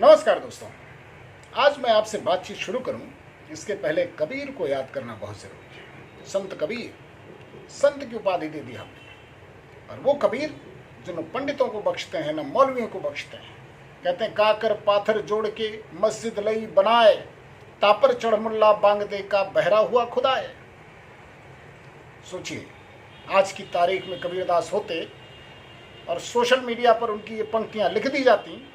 नमस्कार दोस्तों, आज मैं आपसे बातचीत शुरू करूं इसके पहले कबीर को याद करना बहुत जरूरी है। संत कबीर, संत की उपाधि दे दी हमने। और वो कबीर जो न पंडितों को बख्शते हैं न मौलवियों को बख्शते हैं। कहते हैं काकर पाथर जोड़ के मस्जिद लई बनाए, तापर चढ़ मुल्ला बांग दे का बहरा हुआ खुदाए। सोचिए, आज की तारीख में कबीरदास होते और सोशल मीडिया पर उनकी ये पंक्तियां लिख दी जाती,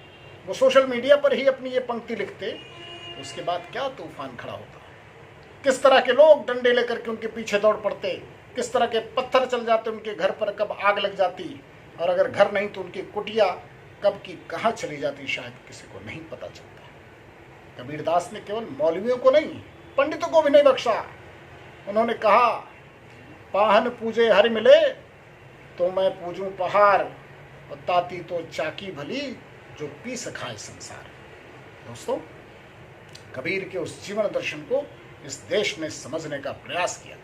वो सोशल मीडिया पर ही अपनी ये पंक्ति लिखते, उसके बाद क्या तूफान खड़ा होता। किस तरह के लोग डंडे लेकर के उनके पीछे दौड़ पड़ते, किस तरह के पत्थर चल जाते उनके घर पर, कब आग लग जाती, और अगर घर नहीं तो उनकी कुटिया कब की कहाँ चली जाती शायद किसी को नहीं पता चलता। कबीरदास ने केवल मौलवियों को नहीं, पंडितों को भी नहीं बख्शा। उन्होंने कहा, पाहन पूजे हरि मिले तो मैं पूजूं पहाड़, और ताती तो चाकी भली जो पी सखाए संसार। दोस्तों, कबीर के उस जीवन दर्शन को इस देश ने समझने का प्रयास किया।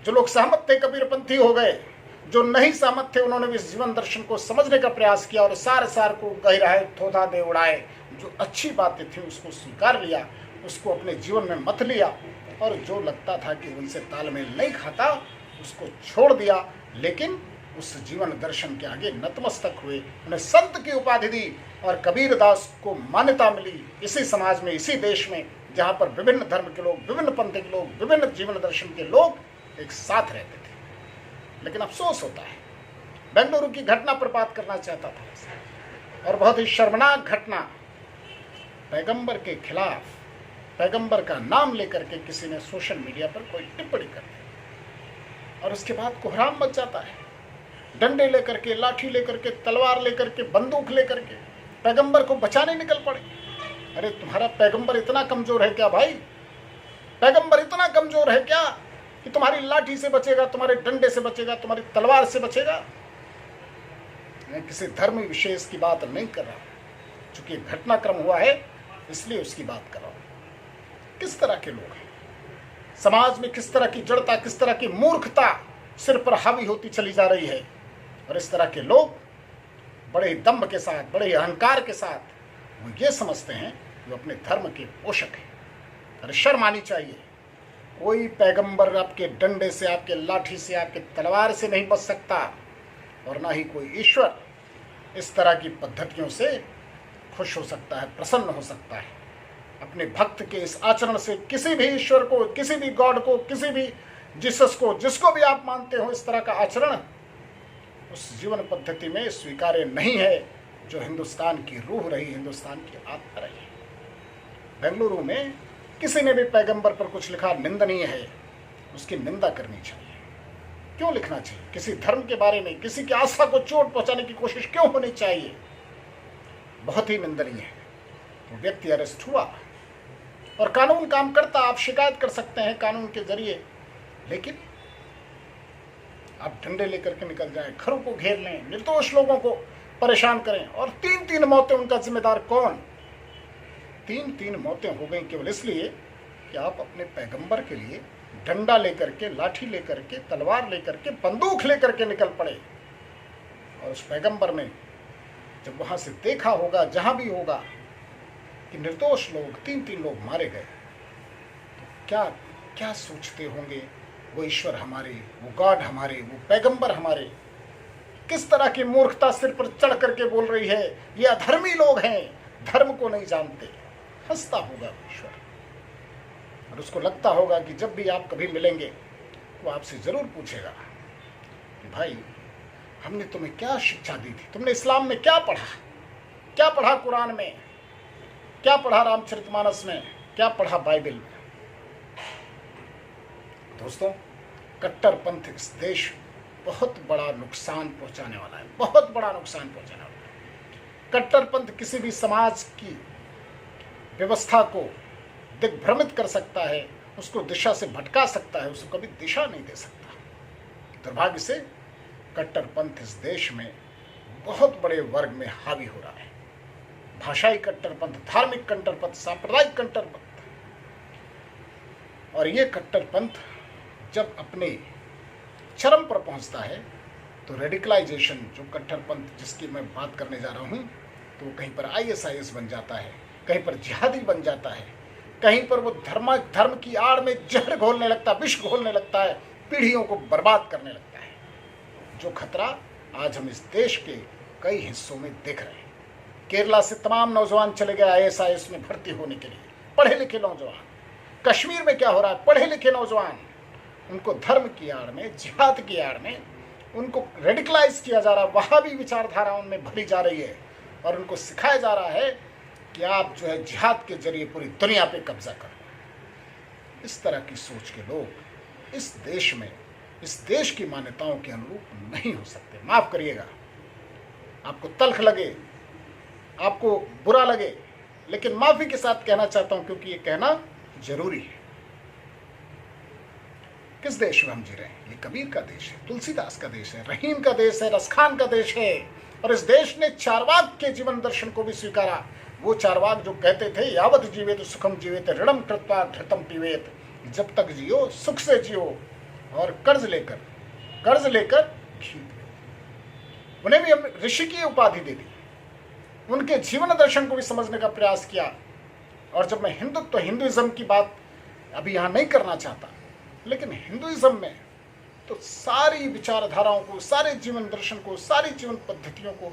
जो लोग सहमत थे कबीरपंथी हो गए, जो नहीं सहमत थे उन्होंने भी इस जीवन दर्शन को समझने का प्रयास किया और सार सार को गहराए थोथा दे उड़ाए। जो अच्छी बातें थी उसको स्वीकार लिया, उसको अपने जीवन में मत लिया, और जो लगता था कि उनसे तालमेल नहीं खाता उसको छोड़ दिया। लेकिन उस जीवन दर्शन के आगे नतमस्तक हुए, उन्हें संत की उपाधि दी और कबीरदास को मान्यता मिली इसी समाज में, इसी देश में, जहाँ पर विभिन्न धर्म के लोग, विभिन्न पंथ के लोग, विभिन्न जीवन दर्शन के लोग एक साथ रहते थे। लेकिन अफसोस होता है, बेंगलुरु की घटना पर बात करना चाहता था, और बहुत ही शर्मनाक घटना, पैगंबर के खिलाफ, पैगंबर का नाम लेकर के किसी ने सोशल मीडिया पर कोई टिप्पणी कर दी और उसके बाद कोहराम मच जाता है। डंडे लेकर के, लाठी लेकर के, तलवार लेकर के, बंदूक लेकर के पैगंबर को बचाने निकल पड़े। अरे तुम्हारा पैगंबर इतना कमजोर है क्या भाई? पैगंबर इतना कमजोर है क्या कि तुम्हारी लाठी से बचेगा, तुम्हारे डंडे से बचेगा, तुम्हारी तलवार से बचेगा? मैं किसी धर्म विशेष की बात नहीं कर रहा, चूंकि घटनाक्रम हुआ है इसलिए उसकी बात कर रहा हूं। किस तरह के लोग हैं समाज में, किस तरह की जड़ता, किस तरह की मूर्खता सिर पर हावी होती चली जा रही है। और इस तरह के लोग बड़े ही दम्भ के साथ, बड़े ही अहंकार के साथ वो ये समझते हैं कि वो अपने धर्म के पोषक हैं। अरे शर्म आनी चाहिए। कोई पैगंबर आपके डंडे से, आपके लाठी से, आपके तलवार से नहीं बच सकता, और ना ही कोई ईश्वर इस तरह की पद्धतियों से खुश हो सकता है, प्रसन्न हो सकता है। अपने भक्त के इस आचरण से किसी भी ईश्वर को, किसी भी गॉड को, किसी भी जीसस को, जिसको भी आप मानते हो, इस तरह का आचरण उस जीवन पद्धति में स्वीकार्य नहीं है जो हिंदुस्तान की रूह रही, हिंदुस्तान की आत्मा रही। बेंगलुरु में किसी ने भी पैगंबर पर कुछ लिखा निंदनीय है, उसकी निंदा करनी चाहिए। क्यों लिखना चाहिए? किसी धर्म के बारे में किसी की आस्था को चोट पहुंचाने की कोशिश क्यों होनी चाहिए? बहुत ही निंदनीय है। वो व्यक्ति अरेस्ट हुआ और कानून काम करता, आप शिकायत कर सकते हैं कानून के जरिए, लेकिन आप डंडे लेकर के निकल जाएं, घरों को घेर लें, निर्दोष लोगों को परेशान करें, और 3-3 मौतें, उनका जिम्मेदार कौन? 3-3 मौतें हो गई केवल इसलिए कि आप अपने पैगंबर के लिए डंडा लेकर के, लाठी लेकर के, तलवार लेकर के, बंदूक लेकर के निकल पड़े। और उस पैगंबर ने जब वहां से देखा होगा, जहां भी होगा, कि निर्दोष लोग, 3-3 लोग मारे गए, तो क्या क्या सोचते होंगे वो ईश्वर हमारे, वो गॉड हमारे, वो पैगंबर हमारे? किस तरह की मूर्खता सिर पर चढ़ करके बोल रही है, ये अधर्मी लोग हैं, धर्म को नहीं जानते। हंसता होगा ईश्वर, और उसको लगता होगा कि जब भी आप कभी मिलेंगे वो आपसे जरूर पूछेगा कि भाई हमने तुम्हें क्या शिक्षा दी थी, तुमने इस्लाम में क्या पढ़ा, क्या पढ़ा कुरान में, क्या पढ़ा रामचरितमानस में, क्या पढ़ा बाइबल में? दोस्तों, कट्टरपंथ इस देश बहुत बड़ा नुकसान पहुंचाने वाला है, बहुत बड़ा नुकसान पहुंचाने वाला है। कट्टरपंथ किसी भी समाज की व्यवस्था को दिग्भ्रमित कर सकता है, उसको दिशा से भटका सकता है, उसको कभी दिशा नहीं दे सकता। दुर्भाग्य से कट्टरपंथ इस देश में बहुत बड़े वर्ग में हावी हो रहा है। भाषाई कट्टरपंथ, धार्मिक कट्टरपंथ, सांप्रदायिक कट्टरपंथ। और ये कट्टरपंथ जब अपने चरम पर पहुंचता है तो रेडिकलाइजेशन, जो कट्टरपंथ जिसकी मैं बात करने जा रहा हूं, तो वो कहीं पर ISIS बन जाता है, कहीं पर जिहादी बन जाता है, कहीं पर वो धर्म की आड़ में जहर घोलने लगता है, विष घोलने लगता है, पीढ़ियों को बर्बाद करने लगता है। जो खतरा आज हम इस देश के कई हिस्सों में देख रहे हैं। केरला से तमाम नौजवान चले गए ISIS में भर्ती होने के लिए, पढ़े लिखे नौजवान। कश्मीर में क्या हो रहा है, पढ़े लिखे नौजवान, उनको धर्म की आड़ में, जिहाद की आड़ में उनको रेडिकलाइज किया जा रहा है, वहाँ भी विचारधारा उनमें भरी जा रही है और उनको सिखाया जा रहा है कि आप जो है जिहाद के जरिए पूरी दुनिया पे कब्जा करो। इस तरह की सोच के लोग इस देश में, इस देश की मान्यताओं के अनुरूप नहीं हो सकते। माफ करिएगा, आपको तल्ख लगे, आपको बुरा लगे, लेकिन माफी के साथ कहना चाहता हूं, क्योंकि ये कहना जरूरी है। किस देश में हम जी रहे हैं? ये कबीर का देश है, तुलसीदास का देश है, रहीम का देश है, रसखान का देश है। और इस देश ने चारवाक के जीवन दर्शन को भी स्वीकारा। वो चारवाक जो कहते थे, यावत जीवेत सुखम जीवेत ऋणम कृत्वा घृतम पीवेत, जब तक जियो सुख से जियो और कर्ज लेकर घी। उन्हें भी हम ऋषि की उपाधि दे दी, उनके जीवन दर्शन को भी समझने का प्रयास किया। और जब मैं हिंदुइज्म की बात अभी यहाँ नहीं करना चाहता, लेकिन हिंदुइज्म में तो सारी विचारधाराओं को, सारे जीवन दर्शन को, सारी जीवन पद्धतियों को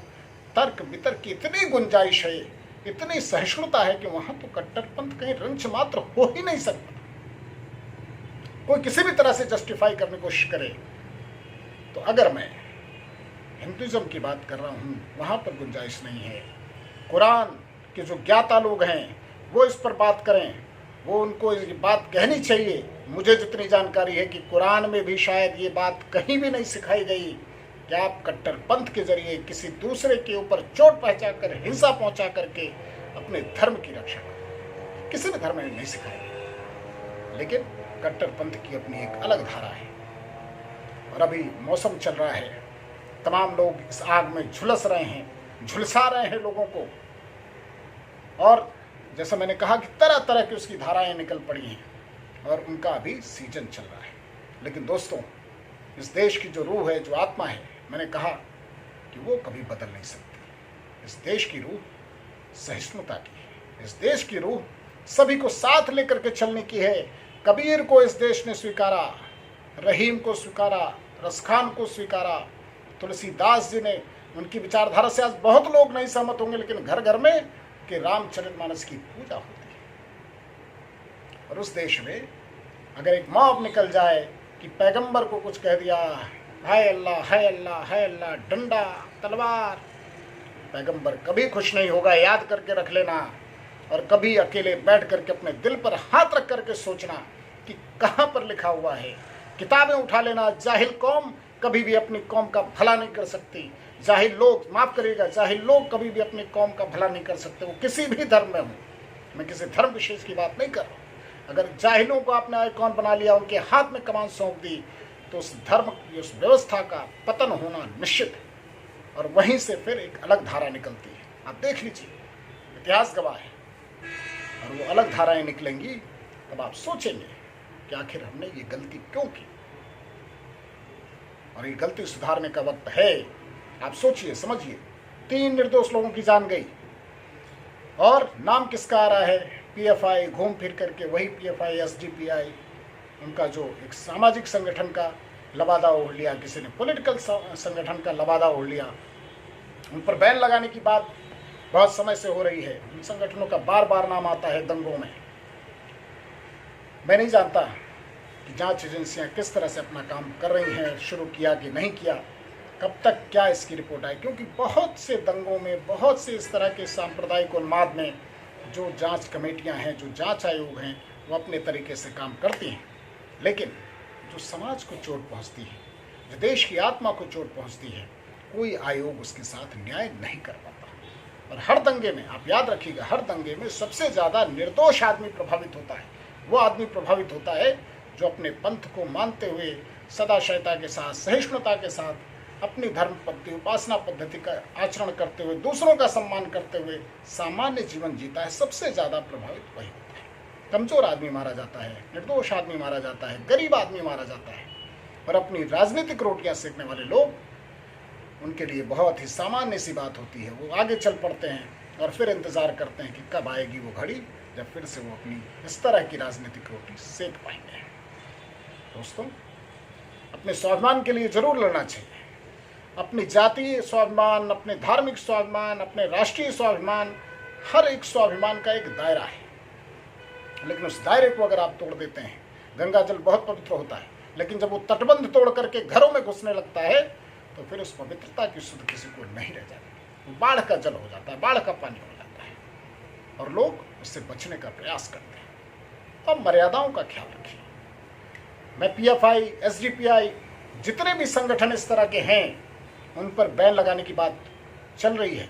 तर्क वितर्क की इतनी गुंजाइश है, इतनी सहिष्णुता है कि वहां तो कट्टरपंथ कहीं रंच मात्र हो ही नहीं सकता। कोई किसी भी तरह से जस्टिफाई करने की कोशिश करे तो अगर मैं हिंदुइज्म की बात कर रहा हूं, वहां पर गुंजाइश नहीं है। कुरान के जो ज्ञाता लोग हैं वो इस पर बात करें, वो उनको ये बात कहनी चाहिए। मुझे जितनी जानकारी है कि कुरान में भी शायद ये बात कहीं भी नहीं सिखाई गई कि आप कट्टरपंथ के जरिए किसी दूसरे के ऊपर चोट पहुंचाकर, हिंसा पहुंचा करके अपने धर्म की रक्षा करें। किसी भी धर्म में नहीं सिखाया। लेकिन कट्टरपंथ की अपनी एक अलग धारा है। और अभी मौसम चल रहा है, तमाम लोग इस आग में झुलस रहे हैं, झुलसा रहे हैं लोगों को। और जैसा मैंने कहा कि तरह तरह की उसकी धाराएं निकल पड़ी हैं और उनका अभी सीजन चल रहा है। लेकिन दोस्तों, इस देश की जो रूह है, जो आत्मा है, मैंने कहा कि वो कभी बदल नहीं सकती। इस देश की रूह सहिष्णुता की है। इस देश की रूह सभी को साथ लेकर के चलने की है। कबीर को इस देश ने स्वीकारा, रहीम को स्वीकारा, रसखान को स्वीकारा, तुलसीदास जी ने। उनकी विचारधारा से आज बहुत लोग नहीं सहमत होंगे, लेकिन घर घर में कि रामचरितमानस की पूजा होती है। और उस देश में अगर एक मॉब निकल जाए कि पैगंबर को कुछ कह दिया, हाय अल्लाह, हाय अल्लाह, हाय अल्लाह, डंडा तलवार, पैगंबर कभी खुश नहीं होगा। याद करके रख लेना। और कभी अकेले बैठ करके अपने दिल पर हाथ रख करके सोचना कि कहाँ पर लिखा हुआ है। किताबें उठा लेना। जाहिल कौम कभी भी अपनी कौम का भला नहीं कर सकती। जाहिल लोग, माफ करिएगा, जाहिल लोग कभी भी अपनी कौम का भला नहीं कर सकते। वो किसी भी धर्म में हो, मैं किसी धर्म विशेष की बात नहीं कर रहा हूँ। अगर जाहिलों को आपने आइकॉन बना लिया, उनके हाथ में कमान सौंप दी, तो उस धर्म की, उस व्यवस्था का पतन होना निश्चित है। और वहीं से फिर एक अलग धारा निकलती है। आप देख लीजिए, इतिहास गवाह है। और वो अलग धाराएं निकलेंगी, तब आप सोचेंगे कि आखिर हमने ये गलती क्यों की। और ये गलती सुधारने का वक्त है। आप सोचिए, समझिए, 3 निर्दोष लोगों की जान गई और नाम किसका आ रहा है? PFI। घूम फिर करके वही PFI, SDPI, उनका जो एक सामाजिक संगठन का लबादा ओढ़ लिया, किसी ने पॉलिटिकल संगठन का लबादा ओढ़ लिया। उन पर बैन लगाने की बात बहुत समय से हो रही है। उन संगठनों का बार बार नाम आता है दंगों में। मैं नहीं जानता कि जांच एजेंसियां किस तरह से अपना काम कर रही हैं, शुरू किया कि नहीं किया, कब तक क्या इसकी रिपोर्ट आए, क्योंकि बहुत से दंगों में, बहुत से इस तरह के सांप्रदायिक उन्माद में जो जांच कमेटियां हैं, जो जांच आयोग हैं, वो अपने तरीके से काम करती हैं। लेकिन जो समाज को चोट पहुंचती है, जो देश की आत्मा को चोट पहुंचती है, कोई आयोग उसके साथ न्याय नहीं कर पाता। और हर दंगे में, आप याद रखिएगा, हर दंगे में सबसे ज़्यादा निर्दोष आदमी प्रभावित होता है। वो आदमी प्रभावित होता है जो अपने पंथ को मानते हुए सदाशयता के साथ, सहिष्णुता के साथ, अपनी धर्म पद्धति, उपासना पद्धति का आचरण करते हुए, दूसरों का सम्मान करते हुए सामान्य जीवन जीता है। सबसे ज़्यादा प्रभावित वही होता है। कमज़ोर आदमी मारा जाता है, निर्दोष आदमी मारा जाता है, गरीब आदमी मारा जाता है। और अपनी राजनीतिक रोटियां सेकने वाले लोग उनके लिए बहुत ही सामान्य सी बात होती है। वो आगे चल पड़ते हैं और फिर इंतज़ार करते हैं कि कब आएगी वो घड़ी जब फिर से वो अपनी इस तरह की राजनीतिक रोटी सेक पाएंगे। दोस्तों, अपने स्वाभिमान के लिए जरूर लड़ना चाहिए। अपनी जातीय स्वाभिमान, अपने धार्मिक स्वाभिमान, अपने राष्ट्रीय स्वाभिमान, हर एक स्वाभिमान का एक दायरा है। लेकिन उस दायरे को अगर आप तोड़ देते हैं, गंगा जल बहुत पवित्र होता है, लेकिन जब वो तटबंध तोड़ करके घरों में घुसने लगता है तो फिर उस पवित्रता की सुध किसी को नहीं रह जाती। वो बाढ़ का जल हो जाता है, बाढ़ का पानी हो जाता है और लोग उससे बचने का प्रयास करते हैं। तो मर्यादाओं का ख्याल रखिए। मैं पीएफआई, एसडीपीआई, जितने भी संगठन इस तरह के हैं उन पर बैन लगाने की बात चल रही है।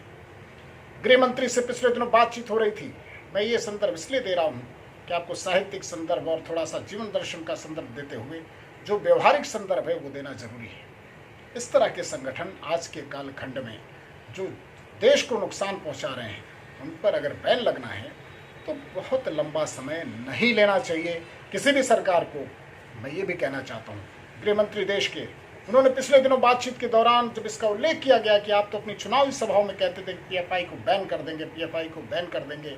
गृह मंत्री से पिछले दिनों बातचीत हो रही थी। मैं ये संदर्भ इसलिए दे रहा हूँ कि आपको साहित्यिक संदर्भ और थोड़ा सा जीवन दर्शन का संदर्भ देते हुए जो व्यवहारिक संदर्भ है वो देना जरूरी है। इस तरह के संगठन आज के कालखंड में जो देश को नुकसान पहुंचा रहे हैं उन पर अगर बैन लगना है तो बहुत लंबा समय नहीं लेना चाहिए किसी भी सरकार को। मैं ये भी कहना चाहता हूँ, गृह मंत्री देश के, उन्होंने पिछले दिनों बातचीत के दौरान जब इसका उल्लेख किया गया कि आप तो अपनी चुनावी सभाओं में कहते थे कि पीएफआई को बैन कर देंगे, पीएफआई को बैन कर देंगे,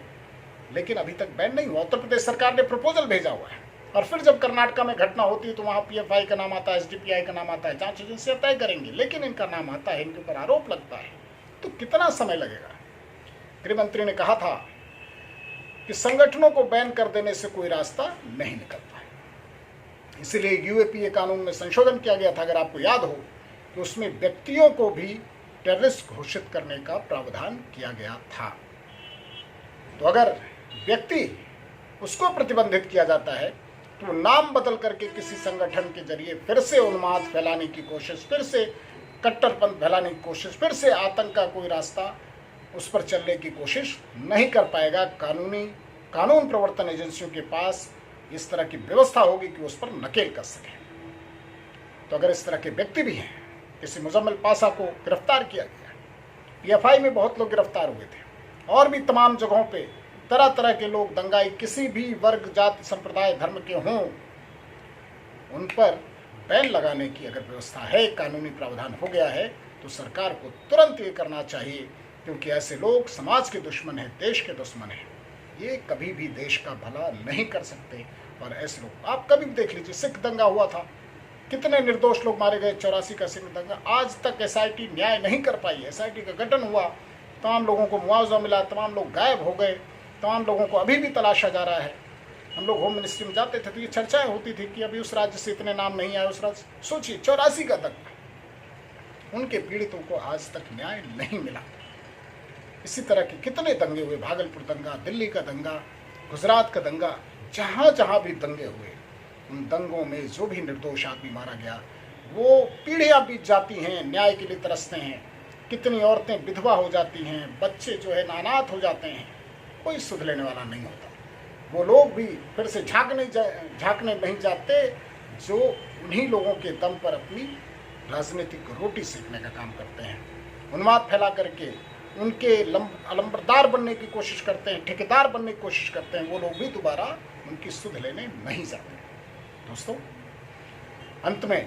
लेकिन अभी तक बैन नहीं हुआ। उत्तर प्रदेश सरकार ने प्रपोजल भेजा हुआ है और फिर जब कर्नाटका में घटना होती है तो वहाँ पीएफआई का नाम आता है, एसडीपीआई का नाम आता है, जांच एजेंसियां तय करेंगी, लेकिन इनका नाम आता है, इनके ऊपर आरोप लगता है, तो कितना समय लगेगा। गृह मंत्री ने कहा था कि संगठनों को बैन कर देने से कोई रास्ता नहीं निकलता है, इसलिए यूएपीए कानून में संशोधन किया गया था। अगर आपको याद हो कि उसमें व्यक्तियों को भी टेररिस्ट घोषित करने का प्रावधान किया गया था। तो अगर व्यक्ति उसको प्रतिबंधित किया जाता है तो नाम बदल करके किसी संगठन के जरिए फिर से उन्माद फैलाने की कोशिश, फिर से कट्टरपंथ फैलाने की कोशिश, फिर से आतंक का कोई रास्ता उस पर चलने की कोशिश नहीं कर पाएगा। कानून प्रवर्तन एजेंसियों के पास इस तरह की व्यवस्था होगी कि उस पर नकेल कस सके। तो अगर इस तरह के व्यक्ति भी हैं, किसी मुजम्मिल पासा को गिरफ्तार किया गया, पीएफआई में बहुत लोग गिरफ्तार हुए थे और भी तमाम जगहों पे तरह तरह के लोग दंगाई किसी भी वर्ग, जाति, संप्रदाय, धर्म के हों, उन पर बैन लगाने की अगर व्यवस्था है, कानूनी प्रावधान हो गया है, तो सरकार को तुरंत ये करना चाहिए, क्योंकि ऐसे लोग समाज के दुश्मन हैं, देश के दुश्मन हैं। ये कभी भी देश का भला नहीं कर सकते। और ऐसे लोग आप कभी भी देख लीजिए, सिख दंगा हुआ था, कितने निर्दोष लोग मारे गए, 84 का सिख दंगा, आज तक एसआईटी न्याय नहीं कर पाई। एसआईटी का गठन हुआ, तमाम लोगों को मुआवजा मिला, तमाम लोग गायब हो गए, तमाम लोगों को अभी भी तलाशा जा रहा है। हम लोग होम मिनिस्ट्री में जाते थे तो ये चर्चाएं होती थी कि अभी उस राज्य से इतने नाम नहीं आए, उस राज्य, सोचिए 84 का दंगा, उनके पीड़ितों को आज तक न्याय नहीं मिला। इसी तरह के कितने दंगे हुए, भागलपुर दंगा, दिल्ली का दंगा, गुजरात का दंगा, जहाँ जहाँ भी दंगे हुए, उन दंगों में जो भी निर्दोष आदमी मारा गया, वो पीढ़ियाँ बीत जाती हैं, न्याय के लिए तरसते हैं। कितनी औरतें विधवा हो जाती हैं, बच्चे जो है अनाथ हो जाते हैं, कोई सुध लेने वाला नहीं होता। वो लोग भी फिर से झांकने नहीं जाते जो उन्हीं लोगों के दम पर अपनी राजनीतिक रोटी सेकने का काम करते हैं, उन्माद फैला करके उनके अलंबरदार बनने की कोशिश करते हैं, ठेकेदार बनने की कोशिश करते हैं। वो लोग भी दोबारा उनकी सुध लेने नहीं जाते। दोस्तों, अंत में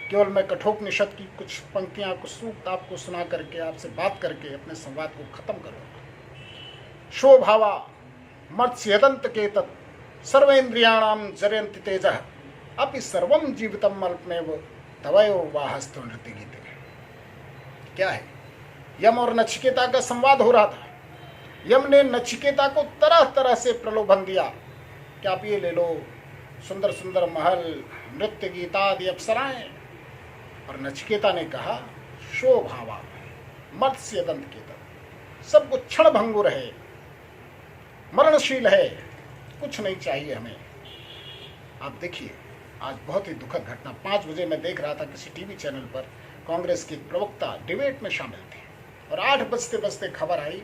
केवल मैं कठोपनिषद की कुछ पंक्तियां, कुछ सूक्त आपको सुना करके, आपसे बात करके अपने संवाद को खत्म करूंगा। शोभावा मत्स्यदंत केतत् सर्वेन्द्रियाणाम जरयन्ति तेजः अपि सर्वम जीवितम अल्पमेव तवयो वाहस्तु नृत्य गीते। क्या है? यम और नचिकेता का संवाद हो रहा था। यम ने नचिकेता को तरह तरह से प्रलोभन दिया कि आप ये ले लो, सुंदर सुंदर महल, नृत्य गीत आदि अप्सराएं, और नचिकेता ने कहा शोभावा मत्स्यदंत केतत्, सब कुछ क्षण भंगुर है, मरणशील है, कुछ नहीं चाहिए हमें। आप देखिए, आज बहुत ही दुखद घटना, 5 बजे मैं देख रहा था किसी टीवी चैनल पर, कांग्रेस के एक प्रवक्ता डिबेट में शामिल थे और 8 बजते बजते खबर आई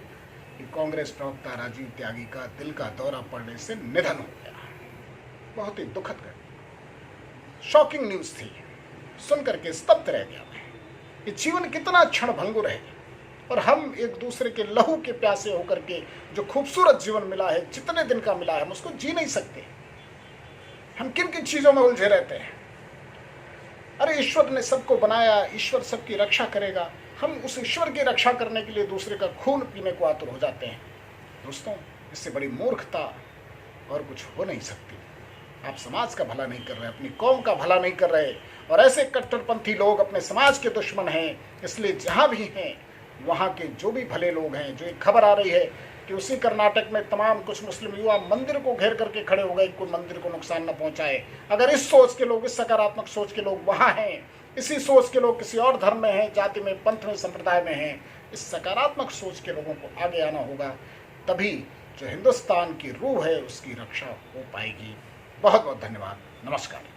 कि कांग्रेस प्रवक्ता राजीव त्यागी का दिल का दौरा पड़ने से निधन हो गया। बहुत ही दुखद घटना, शॉकिंग न्यूज थी, सुन करके स्तब्ध रह गया मैं। ये जीवन कितना क्षण भंगुर है और हम एक दूसरे के लहू के प्यासे होकर के जो खूबसूरत जीवन मिला है, जितने दिन का मिला है, हम उसको जी नहीं सकते। हम किन किन चीजों में उलझे रहते हैं। अरे ईश्वर ने सबको बनाया, ईश्वर सबकी रक्षा करेगा, हम उस ईश्वर की रक्षा करने के लिए दूसरे का खून पीने को आतुर हो जाते हैं। दोस्तों, इससे बड़ी मूर्खता और कुछ हो नहीं सकती। आप समाज का भला नहीं कर रहे, अपनी कौम का भला नहीं कर रहे, और ऐसे कट्टरपंथी लोग अपने समाज के दुश्मन हैं। इसलिए जहाँ भी हैं वहाँ के जो भी भले लोग हैं, जो एक खबर आ रही है कि उसी कर्नाटक में तमाम कुछ मुस्लिम युवा मंदिर को घेर करके खड़े हो गए, कोई मंदिर को नुकसान न पहुंचाए। अगर इस सोच के लोग, इस सकारात्मक सोच के लोग वहाँ हैं, इसी सोच के लोग किसी और धर्म में हैं, जाति में, पंथ में, संप्रदाय में हैं, इस सकारात्मक सोच के लोगों को आगे आना होगा, तभी जो हिंदुस्तान की रूह है उसकी रक्षा हो पाएगी। बहुत बहुत धन्यवाद। नमस्कार।